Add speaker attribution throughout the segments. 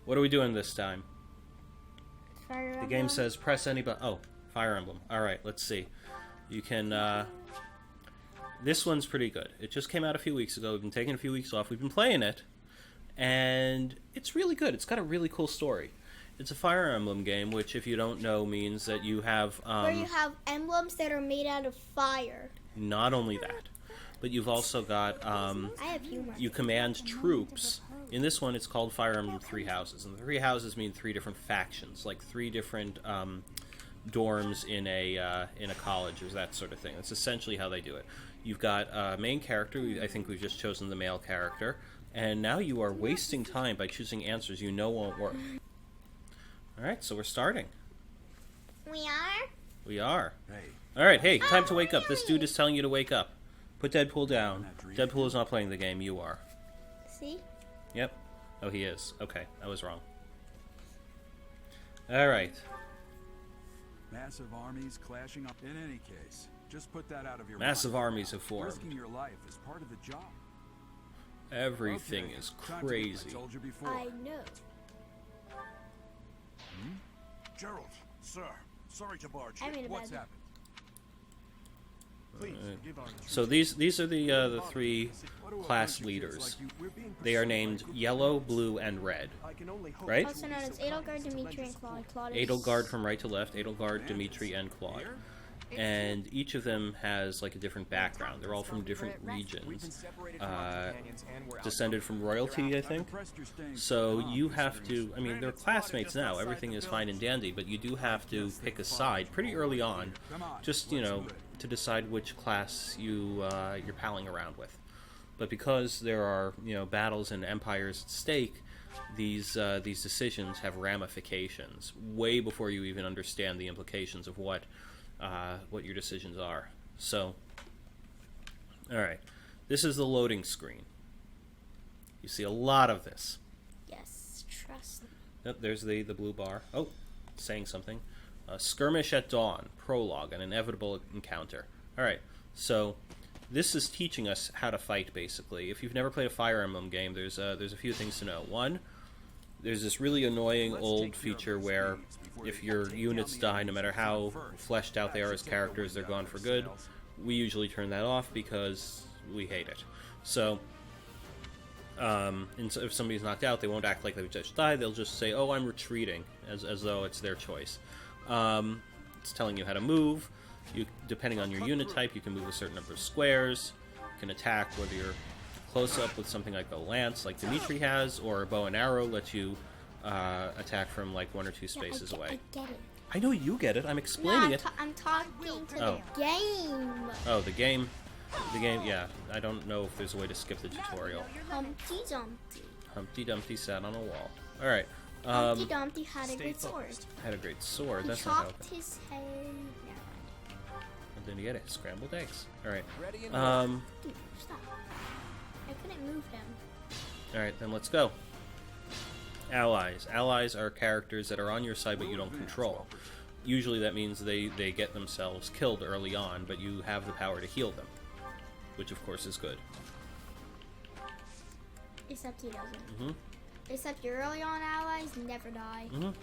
Speaker 1: What are we doing this time?
Speaker 2: Fire
Speaker 1: The game says press any button. Oh, Fire Emblem. Alright, let's see. You can, this one's pretty good. It just came out a few weeks ago. We've been taking a few weeks off. We've been playing it, and it's really good. It's got a really cool story. It's a Fire Emblem game, which, if you don't know, means that you have...
Speaker 2: where you have emblems that are made out of fire.
Speaker 1: Not only that, but you've also got...
Speaker 2: I have humor.
Speaker 1: you command troops. In this one, it's called Fire Emblem Three Houses. And the three houses mean three different factions, like three different dorms in a college, or that sort of thing. That's essentially how they do it. You've got a main character. I think we've just chosen the male character. And now you are wasting time by choosing answers you know won't work. Alright, so we're starting.
Speaker 2: We are?
Speaker 1: We are.
Speaker 3: Hey.
Speaker 1: Alright, hey, time to wake up. This dude is telling you to wake up. Put Deadpool down. Deadpool is not playing the game, you are.
Speaker 2: See?
Speaker 1: Yep. Oh, he is. Okay, I was wrong. Alright.
Speaker 3: Massive armies clashing up. In any case, just put that out of your
Speaker 1: Massive
Speaker 3: mind.
Speaker 1: armies have formed.
Speaker 3: Risking your life is part of the job.
Speaker 1: Everything
Speaker 3: Okay,
Speaker 1: is
Speaker 3: time to-
Speaker 1: crazy.
Speaker 3: I told you before.
Speaker 2: I know.
Speaker 4: Gerald, sir, sorry to barge
Speaker 2: I
Speaker 4: in.
Speaker 2: made a
Speaker 3: What's
Speaker 2: bad.
Speaker 3: happened?
Speaker 4: Please give our
Speaker 1: So these are the three class leaders. They are named Yellow, Blue, and Red. Right?
Speaker 2: Also known as Edelgard, Dimitri, and Claude. Claude is...
Speaker 1: Edelgard from right to left, Edelgard, Dimitri, and Claude. And each of them has like a different background. They're all from different regions. Descended from royalty, I think. So you have to, I mean, they're classmates now. Everything is fine and dandy, but you do have to pick a side pretty early on, just, you know, to decide which class you're palling around with. But because there are, you know, battles and empires at stake, these decisions have ramifications way before you even understand the implications of what your decisions are. So, alright. This is the loading screen. You see a lot of this.
Speaker 2: Yes, trust me.
Speaker 1: Yep, there's the blue bar. Oh, it's saying something. Skirmish at dawn, prologue, an inevitable encounter. Alright, so this is teaching us how to fight, basically. If you've never played a Fire Emblem game, there's a few things to know. One, there's this really annoying old feature where if your units die, no matter how fleshed out they are as characters, they're gone for good. We usually turn that off because we hate it. So, if somebody's knocked out, they won't act like they just died. They'll just say, "Oh, I'm retreating," as though it's their choice. It's telling you how to move. Depending on your unit type, you can move a certain number of squares. You can attack whether you're close up with something like a lance, like Dimitri has, or a bow and arrow lets you attack from like one or two spaces away.
Speaker 2: I get it.
Speaker 1: I know you get it. I'm explaining it.
Speaker 2: I'm talking to
Speaker 1: Oh.
Speaker 2: the game.
Speaker 1: Oh, the game. Yeah. I don't know if there's a way to skip the tutorial.
Speaker 2: Humpty Dumpty.
Speaker 1: Humpty Dumpty sat on a wall. All right.
Speaker 2: Humpty Dumpty had a great sword.
Speaker 1: Had a great sword.
Speaker 2: He
Speaker 1: That's not how.
Speaker 2: chopped his head.
Speaker 1: And then you get it. Scrambled eggs. All right.
Speaker 2: Dude, stop. I couldn't move them.
Speaker 1: All right. Then let's go. Allies. Allies are characters that are on your side but you don't control. Usually that means they get themselves killed early on, but you have the power to heal them, which of course is good.
Speaker 2: Except he doesn't.
Speaker 1: Mhm.
Speaker 2: Except your early on allies never die.
Speaker 1: Mhm.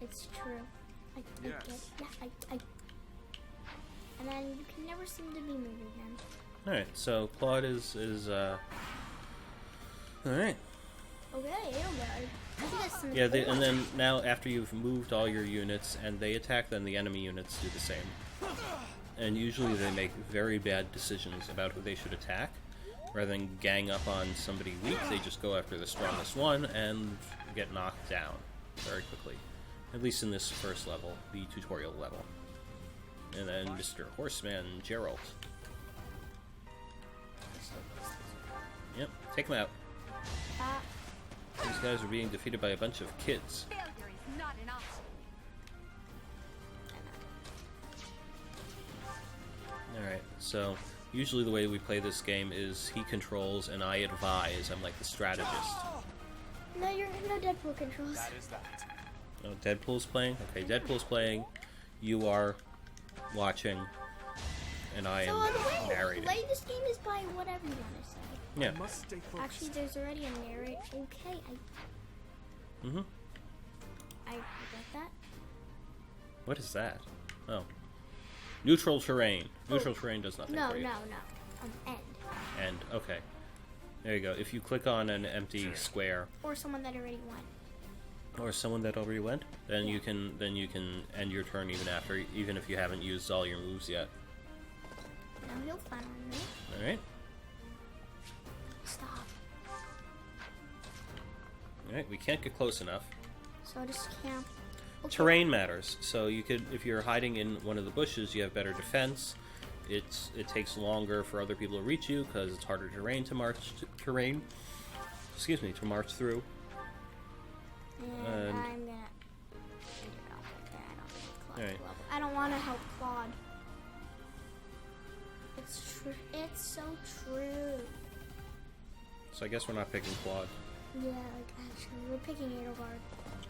Speaker 2: It's true. I
Speaker 3: Yes.
Speaker 2: get. Yeah, I. And then you can never seem to be moving him.
Speaker 1: All right. So Claude is all right.
Speaker 2: Okay, Edelgard. I think that's some
Speaker 1: Yeah, and then now after you've moved all your units and they attack, then the enemy units do the same. And usually they make very bad decisions about who they should attack. Rather than gang up on somebody weak, they just go after the strongest one and get knocked down very quickly. At least in this first level, the tutorial level. And then Mr. Horseman Gerald. Yep, take him out. These guys are being defeated by a bunch of kids.
Speaker 5: Failure is not an option.
Speaker 1: Alright, so usually the way we play this game is he controls and I advise. I'm like the strategist.
Speaker 2: No, no Deadpool controls.
Speaker 1: Oh, Deadpool's playing? Okay, Deadpool's playing. You are watching. And I
Speaker 2: So
Speaker 1: am
Speaker 2: the way you
Speaker 1: narrating.
Speaker 2: play this game is by whatever you want to say.
Speaker 1: Yeah.
Speaker 4: Must stay focused.
Speaker 2: Actually, there's already a narrate. Okay,
Speaker 1: Mm-hmm.
Speaker 2: I regret that.
Speaker 1: What is that? Oh. Neutral terrain. Neutral terrain does nothing
Speaker 2: No,
Speaker 1: for you.
Speaker 2: no. End.
Speaker 1: And, okay. There you go. If you click on an empty square,
Speaker 2: Or someone that already won.
Speaker 1: or someone that already went, then
Speaker 2: Yeah.
Speaker 1: you can end your turn even if you haven't used all your moves yet.
Speaker 2: Now he'll climb on me.
Speaker 1: All right.
Speaker 2: Stop.
Speaker 1: All right. We can't get close enough.
Speaker 2: So I just camp. Okay.
Speaker 1: Terrain matters. So you could, if you're hiding in one of the bushes, you have better defense. It takes longer for other people to reach you because it's harder terrain to march through.
Speaker 2: And I'm gonna figure it out right there. I don't think Claude's
Speaker 1: Alright.
Speaker 2: level. I don't want to help Claude. It's true. It's so true.
Speaker 1: So I guess we're not picking Claude.
Speaker 2: Yeah, like actually, we're picking Edelgard.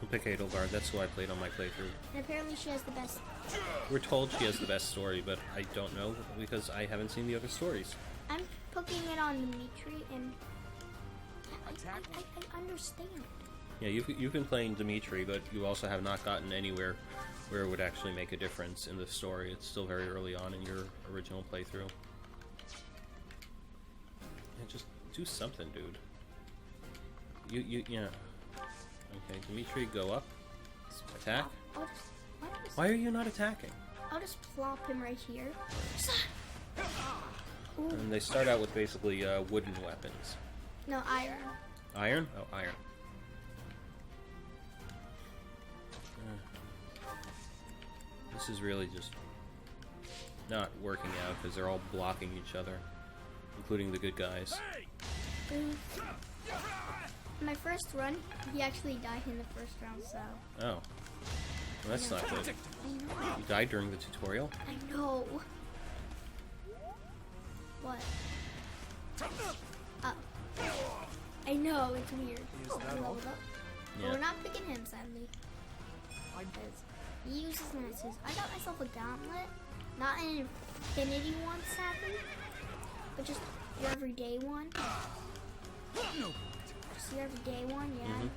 Speaker 1: We'll pick Edelgard. That's who I played on my playthrough.
Speaker 2: And apparently she has the best.
Speaker 1: We're told she has the best story, but I don't know because I haven't seen the other stories.
Speaker 2: I'm picking it on Dimitri, and I understand.
Speaker 1: Yeah, you've been playing Dimitri, but you also have not gotten anywhere where it would actually make a difference in the story. It's still very early on in your original playthrough. Yeah, just do something, dude. Yeah. Okay, Dimitri, go up. Attack. Why are you not attacking?
Speaker 2: I'll just plop him right here. Ooh.
Speaker 1: And they start out with basically wooden weapons.
Speaker 2: No, iron.
Speaker 1: Iron? Oh, iron. This is really just not working out because they're all blocking each other, including the good guys.
Speaker 2: My first run, he actually died in the first round, so.
Speaker 1: Oh. Well, that's not good.
Speaker 2: I know.
Speaker 1: You died during the tutorial?
Speaker 2: I know. What? I know, it's weird.
Speaker 3: Is that
Speaker 2: we
Speaker 3: all?
Speaker 2: leveled up.
Speaker 1: Yeah.
Speaker 2: But we're not picking him, sadly. Because he uses lances. I got myself a gauntlet. Not an infinity one, sadly. But just your everyday one. Just your everyday one, yeah.
Speaker 1: Mhm.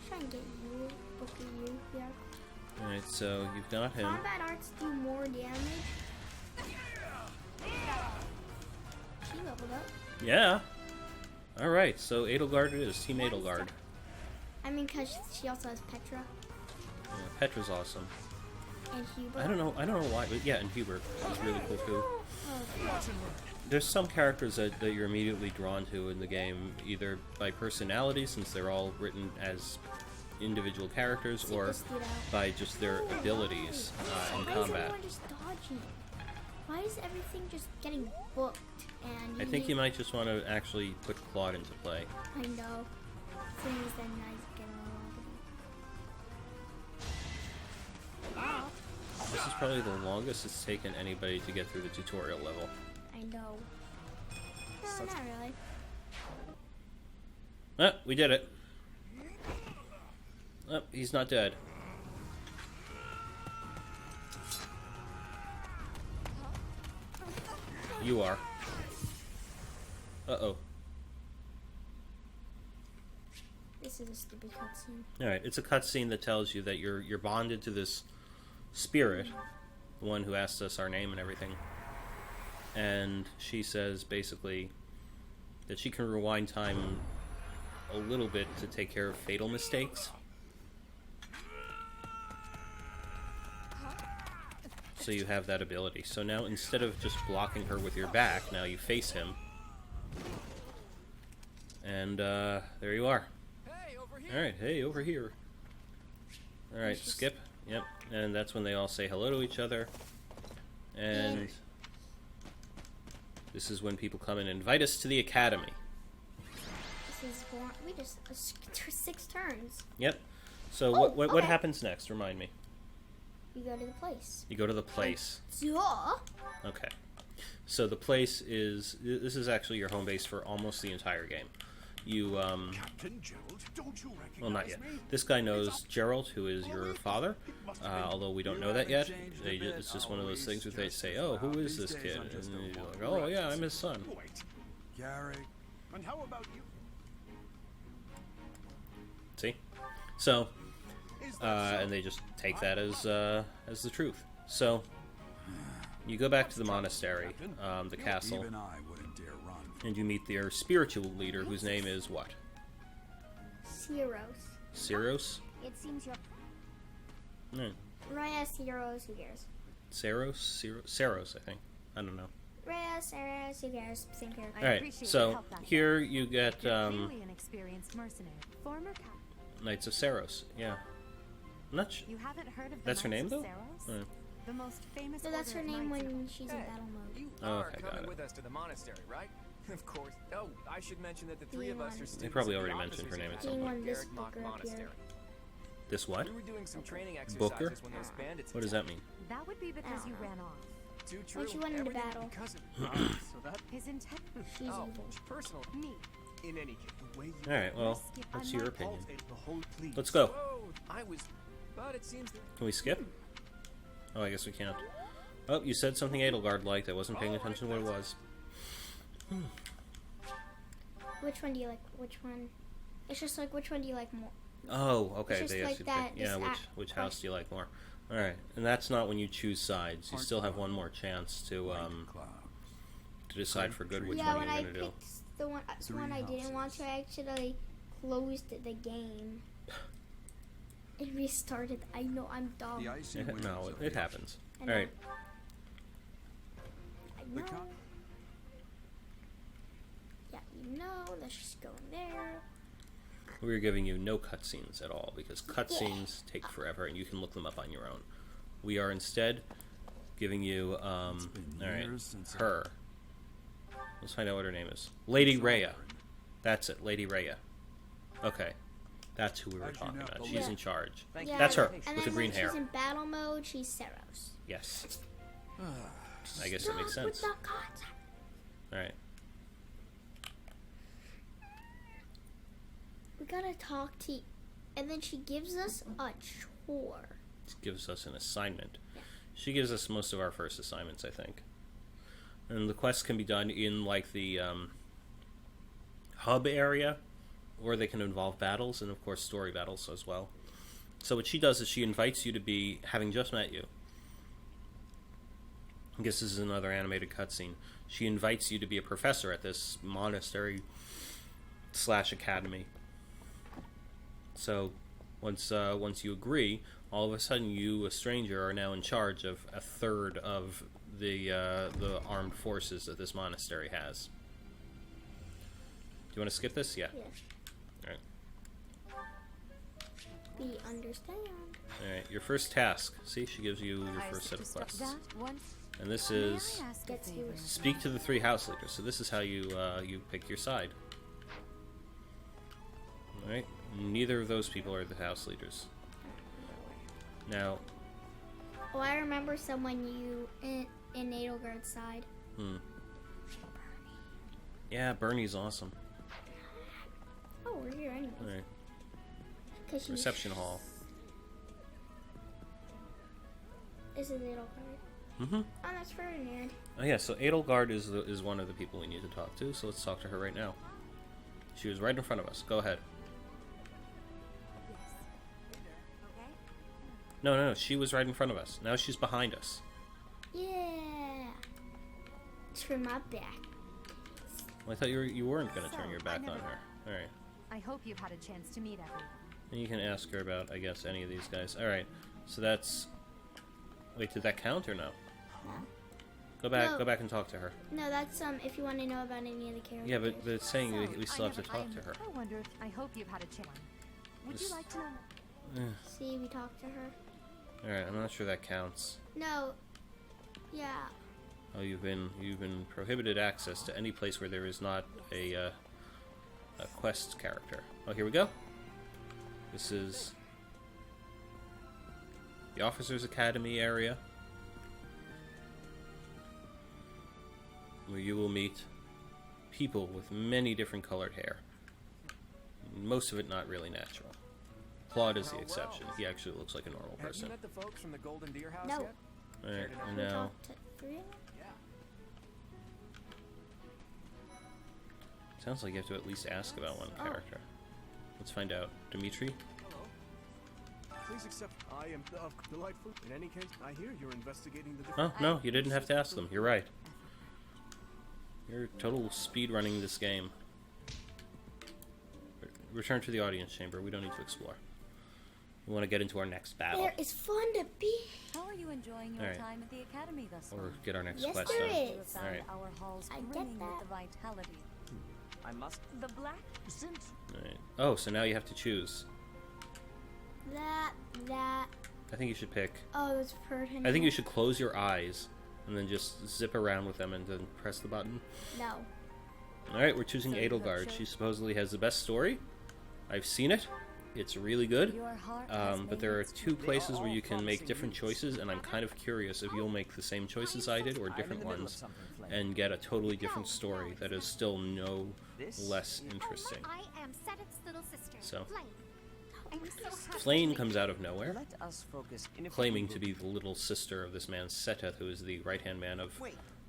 Speaker 2: Try and get you, before you, yeah.
Speaker 1: Alright, so you've got him.
Speaker 2: Combat arts do more damage. She leveled up.
Speaker 1: Yeah. Alright, so Edelgard it is. Team Edelgard.
Speaker 2: I mean, because she also has Petra
Speaker 1: Yeah, Petra's awesome.
Speaker 2: and Hubert.
Speaker 1: I don't know why, but yeah, and Hubert is really cool too.
Speaker 2: Oh,
Speaker 1: There's some characters that you're immediately drawn to in the game, either by personality, since they're all written as individual characters, or
Speaker 2: stood out.
Speaker 1: by just their abilities in
Speaker 2: Why is
Speaker 1: combat.
Speaker 2: everyone just dodging? Why is everything just getting booked? And
Speaker 1: I think you might just want to actually put Claude into play.
Speaker 2: I know. Things that nice get a lot.
Speaker 1: This is probably the longest it's taken anybody to get through the tutorial level.
Speaker 2: I know. No, not really.
Speaker 1: Ah, we did it. Oh, he's not dead. You are. Uh-oh.
Speaker 2: This is a stupid cutscene.
Speaker 1: Alright, it's a cutscene that tells you that you're bonded to this spirit, the one who asked us our name and everything. And she says, basically, that she can rewind time a little bit to take care of fatal mistakes. So you have that ability. So now, instead of just blocking her with your back, now you face him. And, there you are. Alright, hey, over here. Alright, skip. Yep, and that's when they all say hello to each other. And this is when people come and invite us to the academy.
Speaker 2: This is boring. We just 6 turns.
Speaker 1: Yep. So
Speaker 2: Oh,
Speaker 1: what
Speaker 2: okay.
Speaker 1: happens next? Remind me.
Speaker 2: You go to the place.
Speaker 1: You go to the place.
Speaker 2: Duh.
Speaker 1: Okay. So the place is... This is actually your home base for almost the entire game. You,
Speaker 4: Captain Gerald, don't you recognize
Speaker 1: well, not yet.
Speaker 4: me?
Speaker 1: This guy knows Gerald, who is your father, although we don't know that yet. It's just one of those things where they say, oh, who is this kid? And you're like, oh, yeah, I'm his son.
Speaker 4: Wait.
Speaker 3: Gary,
Speaker 4: And how about you?
Speaker 1: See? So, and they just take that as the truth. So, you go back to the monastery, the castle,
Speaker 3: Even I wouldn't dare run.
Speaker 1: and you meet their spiritual leader, whose name is what?
Speaker 2: Ceros.
Speaker 1: Ceros?
Speaker 2: It seems you're...
Speaker 1: Mm.
Speaker 2: Raya, Ceros, who cares?
Speaker 1: Saros, I think. I don't know.
Speaker 2: Raya, Ceros, who cares? Same character.
Speaker 1: Alright, so here you get
Speaker 5: Clearly an experienced mercenary. Former captain.
Speaker 1: Knights of Saros. Yeah. I'm not
Speaker 5: You haven't heard of the
Speaker 1: That's her
Speaker 5: Knights
Speaker 1: name,
Speaker 5: of
Speaker 1: though?
Speaker 5: Saros? The most famous
Speaker 2: So that's her
Speaker 5: order of
Speaker 2: name
Speaker 5: knights
Speaker 2: when she's in battle mode.
Speaker 6: You
Speaker 1: Oh,
Speaker 6: are
Speaker 1: okay, got
Speaker 6: coming
Speaker 1: it.
Speaker 6: with us to the monastery, right? Of course. Oh, I should mention that the three of us are students.
Speaker 1: probably
Speaker 6: at the
Speaker 1: already mentioned her
Speaker 6: officers'
Speaker 1: name at
Speaker 6: academy
Speaker 1: some
Speaker 2: point.
Speaker 6: at
Speaker 2: This
Speaker 6: Garrick Mach
Speaker 2: booker up here.
Speaker 6: Monastery.
Speaker 1: This what?
Speaker 6: We were doing some training
Speaker 1: Booker?
Speaker 6: exercises when those bandits
Speaker 1: What does
Speaker 6: attacked.
Speaker 1: that mean?
Speaker 5: That would be because you ran off.
Speaker 6: Too true.
Speaker 2: When she went into
Speaker 6: Everything
Speaker 2: battle.
Speaker 6: because of
Speaker 4: So that
Speaker 5: His intent.
Speaker 2: She's
Speaker 6: oh,
Speaker 2: evil.
Speaker 6: personal.
Speaker 5: Me.
Speaker 6: In any case.
Speaker 4: the way you
Speaker 1: Alright, well,
Speaker 5: Skip
Speaker 1: what's
Speaker 5: on
Speaker 1: your
Speaker 5: my
Speaker 1: opinion?
Speaker 4: the whole please.
Speaker 1: Let's go.
Speaker 6: Whoa, I was. But it seems that.
Speaker 1: Can we skip? Oh, I guess we can't. Oh, you said something Edelgard liked. I wasn't paying attention to what it was.
Speaker 2: Which one do you like? Which one? It's just like, which one do you like more?
Speaker 1: Oh, okay.
Speaker 2: It's just
Speaker 1: They asked
Speaker 2: like
Speaker 1: you to pick.
Speaker 2: that,
Speaker 1: Yeah,
Speaker 2: this
Speaker 1: which house do you like more? Alright, and that's not when you choose sides. You still have one more chance to
Speaker 3: Cloud.
Speaker 1: decide for good which
Speaker 2: Yeah,
Speaker 1: one
Speaker 2: when
Speaker 1: you're
Speaker 2: I
Speaker 1: gonna do.
Speaker 2: picked the one I didn't want to, I actually closed the game. It restarted. I know I'm dumb.
Speaker 3: The icy
Speaker 1: No,
Speaker 3: winds of
Speaker 1: it
Speaker 3: the
Speaker 1: happens.
Speaker 2: I know.
Speaker 1: Alright,
Speaker 2: I
Speaker 3: The
Speaker 2: know.
Speaker 3: co-
Speaker 2: Yeah, you know. Let's just go in there.
Speaker 1: we're giving you no cutscenes at all because cutscenes take forever and you can look them up on your own. We are instead giving you,
Speaker 3: been
Speaker 1: alright,
Speaker 3: years since I-
Speaker 1: her. Let's find out what her name is. Lady Rhea. That's it, Lady Rhea. Okay. That's who we were
Speaker 3: As you
Speaker 1: talking
Speaker 3: know,
Speaker 1: about.
Speaker 3: the
Speaker 1: She's
Speaker 2: Yeah.
Speaker 1: in charge.
Speaker 6: Thank
Speaker 2: Yeah,
Speaker 1: That's her,
Speaker 2: And
Speaker 1: with
Speaker 2: then
Speaker 1: the green
Speaker 2: when
Speaker 1: hair.
Speaker 2: she's in battle mode, she's Ceros.
Speaker 1: Yes. I guess that makes
Speaker 2: Stop with
Speaker 1: sense.
Speaker 2: the gods.
Speaker 1: Alright.
Speaker 2: We gotta talk to, and then she gives us a chore.
Speaker 1: Gives us an assignment. She gives us most of our first assignments, I think. And the quests can be done in, like, the hub area, or they can involve battles, and, of course, story battles as well. So what she does is she invites you to be, having just met you, I guess this is another animated cutscene, she invites you to be a professor at this monastery / academy. So once you agree, all of a sudden you, a stranger, are now in charge of a third of the armed forces that this monastery has. Do you want to skip this? Yeah.
Speaker 2: Yeah.
Speaker 1: Alright.
Speaker 2: We understand.
Speaker 1: Alright, your first task. See, she gives you your
Speaker 5: I
Speaker 1: first set of
Speaker 5: suggest
Speaker 1: quests.
Speaker 5: that one.
Speaker 1: And this
Speaker 5: May
Speaker 1: is
Speaker 5: I ask a
Speaker 2: Gets
Speaker 5: favor?
Speaker 2: you-
Speaker 1: speak to the 3 house leaders. So this is how you you pick your side. Alright? Neither of those people are the house leaders. Now,
Speaker 2: Oh, I remember someone you in Edelgard's side.
Speaker 1: yeah, Bernie's awesome.
Speaker 2: Oh, we're here anyway.
Speaker 1: Alright.
Speaker 2: Cause
Speaker 1: Reception hall.
Speaker 2: This is Edelgard.
Speaker 1: Mm-hmm.
Speaker 2: Oh, that's Ferdinand.
Speaker 1: Oh yeah, so Edelgard is one of the people we need to talk to, so let's talk to her right now. She was right in front of us. Go ahead.
Speaker 5: Okay.
Speaker 1: No, she was right in front of us. Now she's behind us.
Speaker 2: Yeah. Turn my back.
Speaker 1: Well, I thought you weren't going to turn
Speaker 5: So,
Speaker 1: your
Speaker 5: I
Speaker 1: back on
Speaker 5: never-
Speaker 1: her. Alright.
Speaker 5: I hope you've had a chance to meet everyone.
Speaker 1: And you can ask her about, I guess, any of these guys. Alright, so that's... Wait, did that count or no? Go back,
Speaker 2: No.
Speaker 1: go back and talk to her.
Speaker 2: No, that's if you want to know about any of the characters.
Speaker 1: Yeah, but it's saying
Speaker 5: So,
Speaker 1: we still
Speaker 5: I
Speaker 1: have to
Speaker 5: never-
Speaker 1: talk to her.
Speaker 5: I wonder if I hope you've had a chance. Would
Speaker 1: This-
Speaker 5: you like to know?
Speaker 2: See, we talked to her.
Speaker 1: Alright, I'm not sure that counts.
Speaker 2: No. Yeah.
Speaker 1: Oh, you've been prohibited access to any place where there is not a quest character. Oh, here we go. This is the Officers Academy area, where you will meet people with many different colored hair. Most of it not really natural. Claude is the exception. He actually looks like a normal
Speaker 6: Have you
Speaker 1: person.
Speaker 6: met the folks from the Golden Deer House
Speaker 2: No.
Speaker 6: yet?
Speaker 1: Alright, and
Speaker 2: We
Speaker 1: now
Speaker 2: talked to 3 of them?
Speaker 1: sounds like you have to at least ask about one character. Let's find out. Dimitri?
Speaker 7: Please accept. I am delightful. In any case, I hear you're investigating the.
Speaker 1: Oh, no, you didn't have to ask them. You're right. You're total speed running this game. Return to the audience chamber. We don't need to explore. We want to get into our next battle.
Speaker 2: There is fun to be.
Speaker 5: How are you enjoying your
Speaker 1: Alright.
Speaker 5: time at the academy thus far?
Speaker 1: Or get our next
Speaker 2: Yes,
Speaker 1: quest
Speaker 2: there
Speaker 1: done.
Speaker 5: You have
Speaker 2: is.
Speaker 5: found
Speaker 1: Alright.
Speaker 5: our halls
Speaker 2: I get
Speaker 5: brimming
Speaker 2: that.
Speaker 5: with the vitality.
Speaker 6: I must.
Speaker 5: The black
Speaker 6: Since
Speaker 1: Alright. Oh, so now you have to choose.
Speaker 2: That.
Speaker 1: I think you should pick.
Speaker 2: Oh, it's pertinent.
Speaker 1: I think you should close your eyes and then just zip around with them and then press the button.
Speaker 2: No.
Speaker 1: Alright, we're choosing
Speaker 5: So you have
Speaker 1: Edelgard.
Speaker 5: cho-
Speaker 1: She supposedly has the best story. I've seen it. It's really good.
Speaker 5: your heart has
Speaker 1: But
Speaker 5: made
Speaker 1: there are
Speaker 5: its
Speaker 1: two
Speaker 5: choice.
Speaker 1: places where you can make different choices, and I'm kind of curious if you'll make the same choices I did or different ones and get a totally different story that is still no less interesting.
Speaker 8: I am Seteth's little sister,
Speaker 1: So.
Speaker 8: Flame. I'm so happy
Speaker 1: Flame
Speaker 8: to
Speaker 1: comes out of nowhere,
Speaker 6: let us focus.
Speaker 1: claiming to be the little sister of this man Seteth, who is the right-hand man of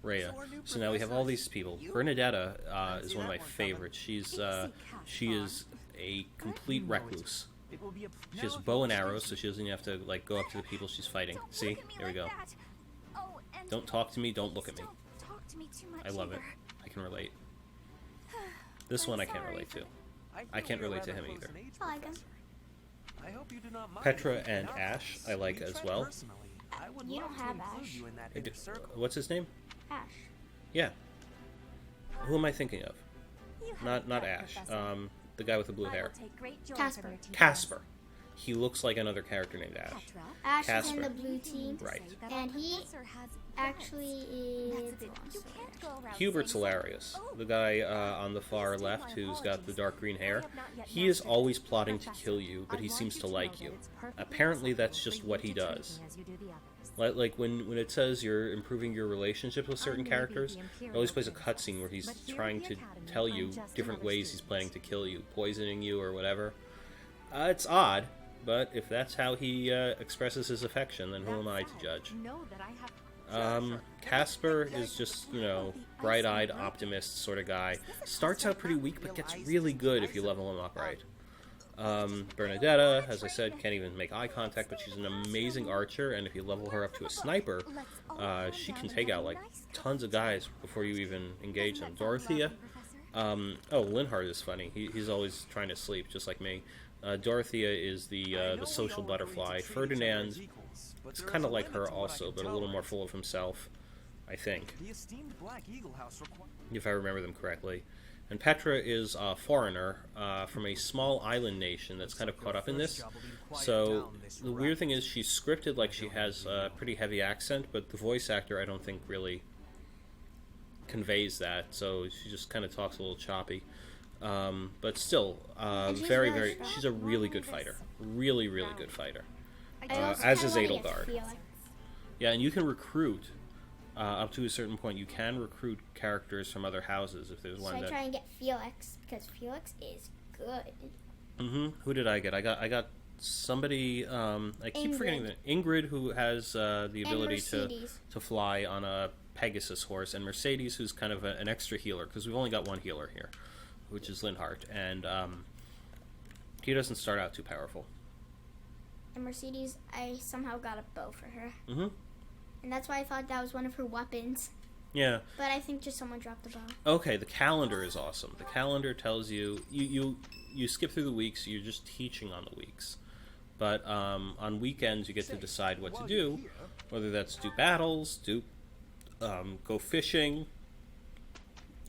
Speaker 1: Rhea. So now we have all these people. Bernadetta is one of my favorites. She is a complete recluse.
Speaker 6: It will be a.
Speaker 1: She has bow and arrows, so she doesn't have to like go up to the people she's fighting.
Speaker 8: Don't
Speaker 1: See?
Speaker 8: look at me
Speaker 1: There we
Speaker 8: like
Speaker 1: go.
Speaker 8: that. Oh, and
Speaker 1: Don't talk to me, don't look at me.
Speaker 8: Don't talk to me too much
Speaker 1: I love it.
Speaker 8: either.
Speaker 1: I can relate. This one I can't relate to. I can't relate to him either.
Speaker 2: I like him.
Speaker 7: I hope you do not mind
Speaker 1: Petra
Speaker 7: if we
Speaker 1: and
Speaker 7: cannot
Speaker 1: Ash
Speaker 7: discuss
Speaker 1: I like
Speaker 7: the
Speaker 1: as
Speaker 7: trend
Speaker 1: well.
Speaker 7: personally. I would
Speaker 2: You
Speaker 7: love
Speaker 2: don't
Speaker 7: to
Speaker 2: have
Speaker 7: include
Speaker 2: Ash.
Speaker 7: you in that
Speaker 1: I do-
Speaker 7: inner circle.
Speaker 1: What's his name?
Speaker 2: Ash.
Speaker 1: Yeah. Who am I thinking of?
Speaker 5: You have
Speaker 1: Not
Speaker 5: it,
Speaker 1: Ash.
Speaker 5: Professor.
Speaker 1: The guy with the blue
Speaker 5: I
Speaker 1: hair.
Speaker 5: will take great joy
Speaker 2: Casper.
Speaker 5: from your teachings.
Speaker 1: Casper. He looks like another character named Ash.
Speaker 5: Petra,
Speaker 2: Ash is
Speaker 1: Casper.
Speaker 2: in the blue team.
Speaker 1: Right.
Speaker 5: say that
Speaker 2: And
Speaker 5: our
Speaker 2: he
Speaker 5: professor has
Speaker 2: Actually,
Speaker 5: That's
Speaker 2: is.
Speaker 5: a bit. You can't go around
Speaker 1: Hubert's
Speaker 5: saying
Speaker 1: hilarious.
Speaker 5: Oh,
Speaker 1: The guy on the far left who's got the dark green hair. He is always plotting to kill you, but he seems to like you. Apparently that's just what he does. Like when it says you're improving your relationship with certain characters, it always plays a cutscene where he's trying to tell you different ways he's planning to kill you, poisoning you or whatever. It's odd, but if that's how he expresses his affection, then who am I to judge?
Speaker 5: Know that I have
Speaker 1: Casper is just, bright-eyed optimist sort of guy. Starts out pretty weak, but gets really good if you level him up right. Bernadetta, as I said, can't even make eye contact, but she's an amazing archer, and if you level her up to a sniper, she can take out, tons of guys before you even engage them. Dorothea, Linhart is funny. He's always trying to sleep, just like me. Dorothea is the social butterfly. Ferdinand is kind of like her also, but a little more full of himself, I think,
Speaker 7: The esteemed Black Eagle House requires.
Speaker 1: if I remember them correctly. And Petra is a foreigner from a small island nation that's kind of caught up in this. So the weird thing is she's scripted like she has a pretty heavy accent, but the voice actor I don't think really conveys that, so she just kind of talks a little choppy. But still,
Speaker 2: she's
Speaker 1: very,
Speaker 2: really
Speaker 1: very,
Speaker 2: strong.
Speaker 1: she's a really good fighter. Really, really good fighter.
Speaker 2: I also
Speaker 1: as
Speaker 2: kinda
Speaker 1: is
Speaker 2: wanna get
Speaker 1: Edelgard.
Speaker 2: Felix.
Speaker 1: Yeah, and you can recruit, up to a certain point, you can recruit characters from other houses if there's
Speaker 2: Should
Speaker 1: one
Speaker 2: I
Speaker 1: that...
Speaker 2: try and get Felix? Because Felix is good.
Speaker 1: Who did I get? I got somebody. I keep forgetting
Speaker 2: Ingrid.
Speaker 1: that Ingrid, who has the ability to
Speaker 2: Mercedes.
Speaker 1: fly on a Pegasus horse, and Mercedes, who's kind of an extra healer because we've only got one healer here, which is Linhart, and he doesn't start out too powerful.
Speaker 2: And Mercedes, I somehow got a bow for her.
Speaker 1: Mm-hmm.
Speaker 2: And that's why I thought that was one of her weapons.
Speaker 1: Yeah.
Speaker 2: But I think just someone dropped the bow.
Speaker 1: Okay, the calendar is awesome. The calendar tells you you skip through the weeks. You're just teaching on the weeks, but on weekends you get to decide what to do, whether that's do battles, go fishing,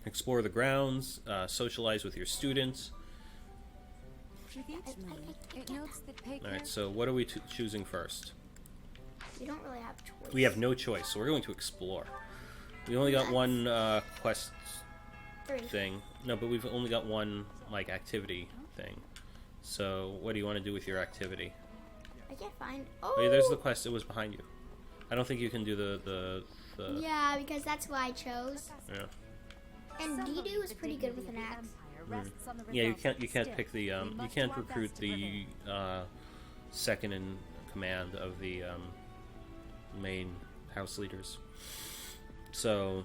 Speaker 1: explore the grounds, socialize with your students.
Speaker 5: with each moon. It notes that pay
Speaker 1: All right, so what are we choosing first?
Speaker 2: We don't really have choice.
Speaker 1: We have no choice, so we're going to explore. We only got one quest
Speaker 2: 3.
Speaker 1: thing. No, but we've only got one activity thing. So what do you want to do with your activity?
Speaker 2: I can't find.
Speaker 1: Wait, there's the quest. It was behind you. I don't think you can do the
Speaker 2: Yeah, because that's who I chose.
Speaker 1: yeah.
Speaker 2: And Dido is pretty good with an axe.
Speaker 1: Yeah, you can't pick the you can't recruit the second in command of the main house leaders. So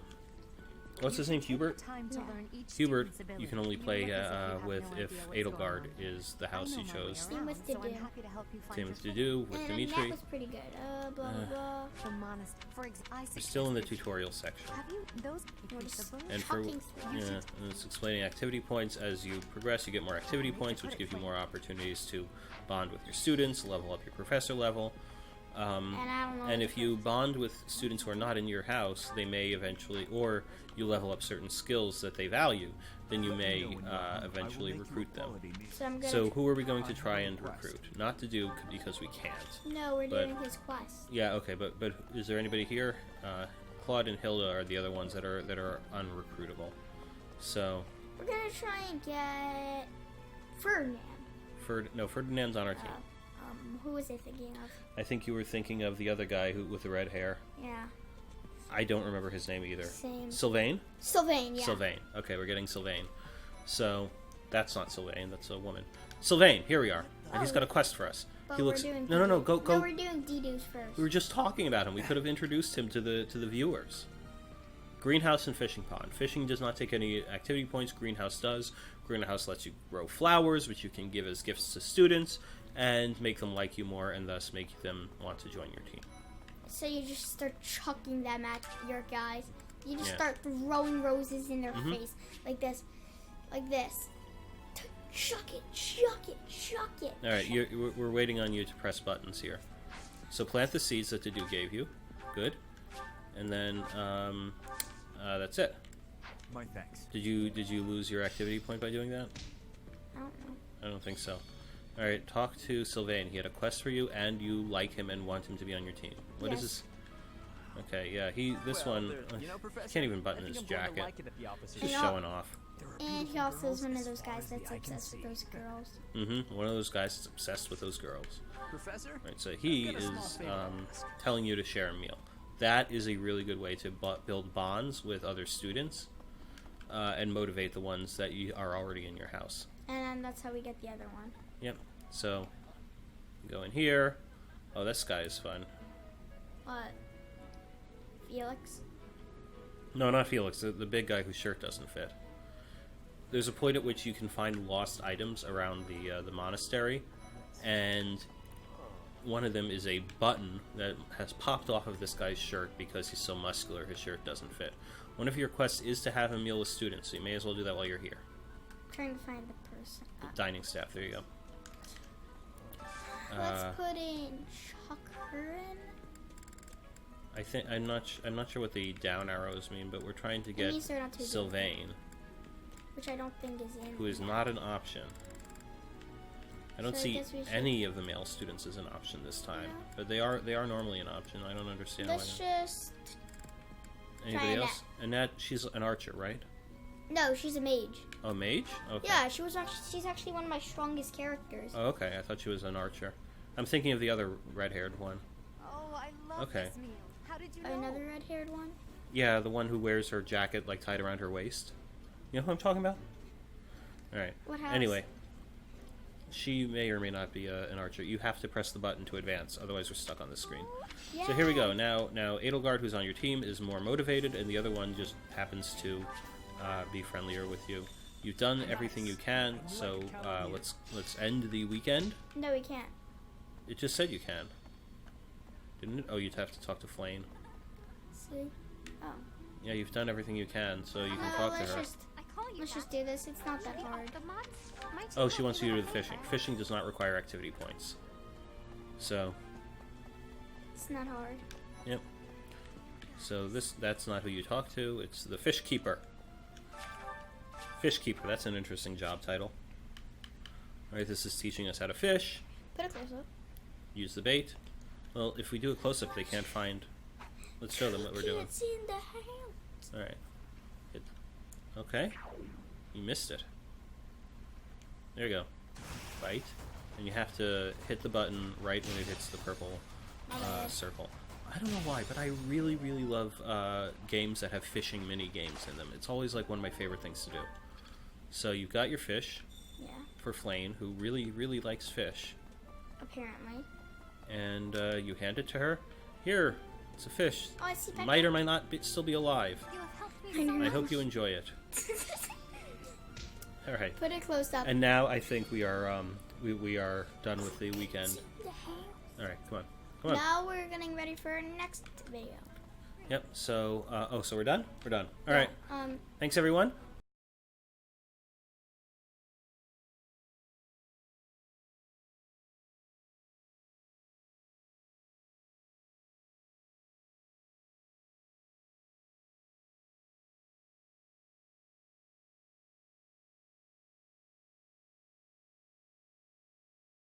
Speaker 1: What's his name? Hubert?
Speaker 5: Time to learn each
Speaker 1: Hubert,
Speaker 5: student's
Speaker 1: you can
Speaker 5: ability,
Speaker 1: only play
Speaker 5: even if you have
Speaker 1: with
Speaker 5: no
Speaker 1: if
Speaker 5: idea what's going
Speaker 1: Edelgard
Speaker 5: on.
Speaker 1: is the house he
Speaker 5: I know my
Speaker 1: chose.
Speaker 5: way
Speaker 2: Same
Speaker 5: around,
Speaker 2: with
Speaker 5: so
Speaker 2: Didu.
Speaker 5: I'm happy to help you find
Speaker 1: Same
Speaker 5: your
Speaker 1: with
Speaker 5: foot.
Speaker 1: Didu, with
Speaker 2: And
Speaker 1: Dimitri.
Speaker 2: that was pretty good. Blah blah blah.
Speaker 5: The monastery, for example, I
Speaker 1: We're still in the
Speaker 5: suggest that
Speaker 1: tutorial section.
Speaker 5: you- Have you those?
Speaker 2: What
Speaker 5: It's
Speaker 2: is-
Speaker 5: the book.
Speaker 1: And for
Speaker 2: Shocking story.
Speaker 1: yeah, and it's explaining activity points. As you progress, you get more activity points, which give you more opportunities to bond with your students, level up your professor level.
Speaker 2: And I don't know.
Speaker 1: And
Speaker 2: what
Speaker 1: if
Speaker 2: the
Speaker 1: you bond with students who are not in your house, they may eventually, or you level up certain skills that they value, then you may eventually recruit them.
Speaker 2: So I'm gonna.
Speaker 1: So who are we going to try and recruit? Not to do because we can't.
Speaker 2: no, we're
Speaker 1: but-
Speaker 2: doing his quest.
Speaker 1: Yeah, okay, but is there anybody here? Claude and Hilda are the other ones that are unrecruitable. So
Speaker 2: We're gonna try and get Ferdinand.
Speaker 1: Ferdinand's on our team.
Speaker 2: Who was I thinking of?
Speaker 1: I think you were thinking of the other guy who with the red hair.
Speaker 2: Yeah.
Speaker 1: I don't remember his name either.
Speaker 2: Same.
Speaker 1: Sylvain?
Speaker 2: Sylvain, yeah.
Speaker 1: Sylvain. Okay, we're getting Sylvain. So that's not Sylvain. That's a woman. Sylvain, here we are, and he's got a quest for us.
Speaker 2: But
Speaker 1: He looks.
Speaker 2: we're doing
Speaker 1: No,
Speaker 2: Didu.
Speaker 1: go.
Speaker 2: No, we're doing Didu's first.
Speaker 1: We were just talking about him. We could have introduced him to the viewers. Greenhouse and fishing pond. Fishing does not take any activity points. Greenhouse does. Greenhouse lets you grow flowers, which you can give as gifts to students, and make them like you more, and thus make them want to join your team.
Speaker 2: So you just start chucking them at your guys. You just
Speaker 1: Yeah.
Speaker 2: start throwing roses in their
Speaker 1: Mhm.
Speaker 2: face like this, like this. Chuck it, chuck it, chuck it.
Speaker 1: All right, we're waiting on you to press buttons here. So plant the seeds that Didu gave you. Good. And then that's it.
Speaker 6: My thanks.
Speaker 1: Did you lose your activity point by doing that?
Speaker 2: I don't know.
Speaker 1: I don't think so. All right, talk to Sylvain. He had a quest for you, and you like him and want him to be on your team. What is
Speaker 2: Yes.
Speaker 1: this? Okay, yeah, this
Speaker 6: Well,
Speaker 1: one
Speaker 6: there- you know, Professor,
Speaker 1: can't even
Speaker 6: I
Speaker 1: button
Speaker 6: think
Speaker 1: his
Speaker 6: I'm going to
Speaker 1: jacket.
Speaker 6: like it at the opposite.
Speaker 1: Just
Speaker 2: And
Speaker 1: showing off.
Speaker 2: And he also is one of those guys that's obsessed with those girls.
Speaker 1: One of those guys that's obsessed with those girls.
Speaker 6: Professor?
Speaker 1: Right, so he
Speaker 6: I've got a small
Speaker 1: is
Speaker 6: favor to ask.
Speaker 1: telling you to share a meal. That is a really good way to build bonds with other students and motivate the ones that you are already in your house.
Speaker 2: And that's how we get the other one.
Speaker 1: Yep. So go in here. Oh, this guy is fun.
Speaker 2: What? Felix?
Speaker 1: No, not Felix. The big guy whose shirt doesn't fit. There's a point at which you can find lost items around the monastery, and one of them is a button that has popped off of this guy's shirt because he's so muscular his shirt doesn't fit. One of your quests is to have a meal with students, so you may as well do that while you're here.
Speaker 2: Trying to find the person.
Speaker 1: Dining staff, there you go.
Speaker 2: Let's put in Chuck Curran.
Speaker 1: I'm not sure what the down arrows mean, but we're trying to get
Speaker 2: means they're not too big.
Speaker 1: Sylvain,
Speaker 2: Which I don't think is in.
Speaker 1: who is not an option. I don't
Speaker 2: So I
Speaker 1: see
Speaker 2: guess we should-
Speaker 1: any of the male students as an option this time,
Speaker 2: No.
Speaker 1: but they are normally an option. I don't understand
Speaker 2: Let's
Speaker 1: why.
Speaker 2: just.
Speaker 1: Anybody
Speaker 2: try
Speaker 1: else? Annette, she's an archer, right?
Speaker 2: No, she's a mage.
Speaker 1: Oh, mage? Okay.
Speaker 2: Yeah, she's actually one of my strongest characters.
Speaker 1: Oh, okay. I thought she was an archer. I'm thinking of the other red-haired one.
Speaker 5: Oh, I love
Speaker 1: Okay.
Speaker 5: this meal. How did you know?
Speaker 2: Another red-haired one.
Speaker 1: Yeah, the one who wears her jacket like tied around her waist. You know who I'm talking about? All right.
Speaker 2: What house?
Speaker 1: Anyway, she may or may not be an archer. You have to press the button to advance, otherwise we're stuck on the screen.
Speaker 2: Yeah.
Speaker 1: So here we go. Now Edelgard, who's on your team, is more motivated, and the other one just happens to be friendlier with you. You've done everything you can, so let's end the weekend.
Speaker 2: No, we can't.
Speaker 1: It just said you can, didn't it? Oh, you'd have to talk to Flame.
Speaker 2: See? Oh.
Speaker 1: Yeah, you've done everything you can, so you can
Speaker 2: No,
Speaker 1: talk to
Speaker 2: let's
Speaker 1: her.
Speaker 2: just
Speaker 8: I call you
Speaker 2: let's
Speaker 8: that.
Speaker 2: just do this. It's not that
Speaker 8: Usually
Speaker 2: hard.
Speaker 8: off the mods. My
Speaker 1: Oh,
Speaker 8: team
Speaker 1: she wants
Speaker 8: doesn't
Speaker 1: you to do
Speaker 8: have
Speaker 1: the fishing.
Speaker 8: either.
Speaker 1: Fishing does not require activity points. So,
Speaker 2: It's not hard.
Speaker 1: yep. So that's not who you talk to. It's the fish keeper. Fish keeper. That's an interesting job title. All right, this is teaching us how to fish.
Speaker 2: Put it close up.
Speaker 1: Use the bait. Well, if we do a close up, they can't find. Let's show them what we're doing.
Speaker 2: It's in the house.
Speaker 1: All right. Okay. You missed it. There you go. Right. And you have to hit the button right when it hits the purple circle. I don't know why, but I really, really love games that have fishing mini games in them. It's always like one of my favorite things to do. So you've got your fish
Speaker 2: Yeah.
Speaker 1: for Flane, who really, really likes fish.
Speaker 2: Apparently.
Speaker 1: And you hand it to her. Here, it's a fish.
Speaker 2: Oh, I see.
Speaker 1: Might or might not still be alive.
Speaker 8: You have helped me
Speaker 1: I hope you enjoy it. All right.
Speaker 2: Put it close up.
Speaker 1: And now I think we are we are done with the weekend. All right, come on, come on.
Speaker 2: Now we're getting ready for our next video.
Speaker 1: Yep. So so we're done. We're done. All right.
Speaker 2: Um.
Speaker 1: Thanks everyone.